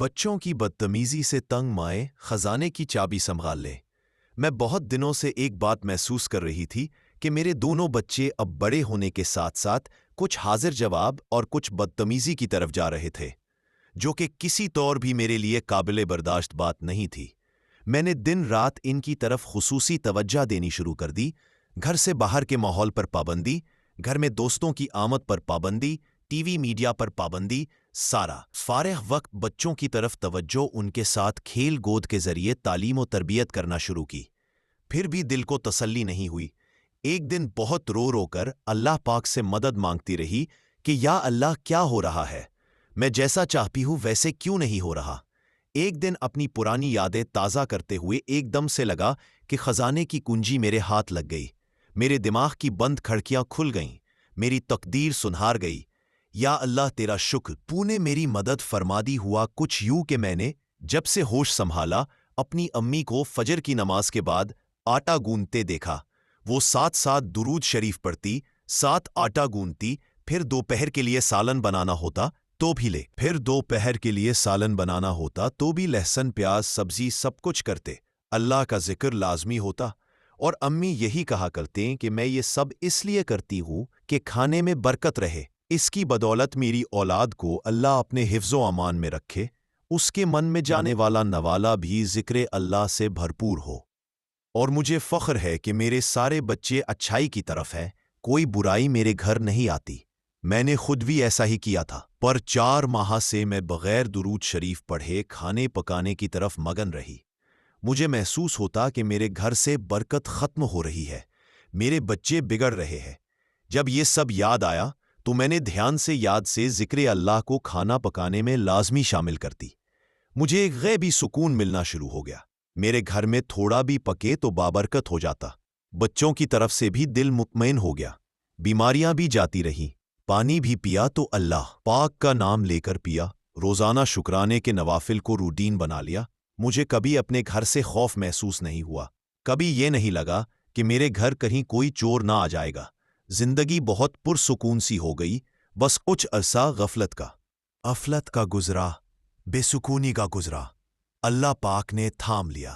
بچوں کی بدتمیزی سے تنگ مائیں خزانے کی چابی سنبھال لیں۔ میں بہت دنوں سے ایک بات محسوس کر رہی تھی کہ میرے دونوں بچے اب بڑے ہونے کے ساتھ ساتھ کچھ حاضر جواب اور کچھ بدتمیزی کی طرف جا رہے تھے، جو کہ کسی طور بھی میرے لیے قابل برداشت بات نہیں تھی۔ میں نے دن رات ان کی طرف خصوصی توجہ دینی شروع کر دی۔ گھر سے باہر کے ماحول پر پابندی، گھر میں دوستوں کی آمد پر پابندی، ٹی وی میڈیا پر پابندی، سارا فارغ وقت بچوں کی طرف توجہ، ان کے ساتھ کھیل گود کے ذریعے تعلیم و تربیت کرنا شروع کی۔ پھر بھی دل کو تسلی نہیں ہوئی۔ ایک دن بہت رو رو کر اللہ پاک سے مدد مانگتی رہی کہ یا اللہ، کیا ہو رہا ہے؟ میں جیسا چاہتی ہوں ویسے کیوں نہیں ہو رہا؟ ایک دن اپنی پرانی یادیں تازہ کرتے ہوئے ایک دم سے لگا کہ خزانے کی کنجی میرے ہاتھ لگ گئی۔ میرے دماغ کی بند کھڑکیاں کھل گئیں، میری تقدیر سنہار گئی۔ یا اللہ، تیرا شکر، تو نے میری مدد فرما دی۔ ہوا کچھ یوں کہ میں نے جب سے ہوش سنبھالا اپنی امی کو فجر کی نماز کے بعد آٹا گوندتے دیکھا۔ وہ ساتھ ساتھ درود شریف پڑھتی، ساتھ آٹا گوندتی، پھر دوپہر کے لیے سالن بنانا ہوتا تو بھی لہسن پیاز سبزی سب کچھ کرتے، اللہ کا ذکر لازمی ہوتا۔ اور امی یہی کہا کرتے ہیں کہ میں یہ سب اس لیے کرتی ہوں کہ کھانے میں برکت رہے، اس کی بدولت میری اولاد کو اللہ اپنے حفظ و امان میں رکھے، اس کے من میں جانے والا نوالا بھی ذکر اللہ سے بھرپور ہو۔ اور مجھے فخر ہے کہ میرے سارے بچے اچھائی کی طرف ہیں، کوئی برائی میرے گھر نہیں آتی۔ میں نے خود بھی ایسا ہی کیا تھا، پر 4 ماہ سے میں بغیر درود شریف پڑھے کھانے پکانے کی طرف مگن رہی۔ مجھے محسوس ہوتا کہ میرے گھر سے برکت ختم ہو رہی ہے، میرے بچے بگڑ رہے ہیں۔ جب یہ سب یاد آیا تو میں نے دھیان سے ذکر اللہ کو کھانا پکانے میں لازمی شامل کرتی۔ مجھے ایک غیبی سکون ملنا شروع ہو گیا۔ میرے گھر میں تھوڑا بھی پکے تو بابرکت ہو جاتا۔ بچوں کی طرف سے بھی دل مطمئن ہو گیا۔ بیماریاں بھی جاتی رہیں۔ پانی بھی پیا تو اللہ پاک کا نام لے کر پیا۔ روزانہ شکرانے کے نوافل کو روٹین بنا لیا۔ مجھے کبھی اپنے گھر سے خوف محسوس نہیں ہوا، کبھی یہ نہیں لگا کہ میرے گھر کہیں کوئی چور نہ آ جائے گا۔ زندگی بہت پرسکون سی ہو گئی۔ بس کچھ عرصہ غفلت کا گزرا، بے سکونی کا گزرا۔ اللہ پاک نے تھام لیا۔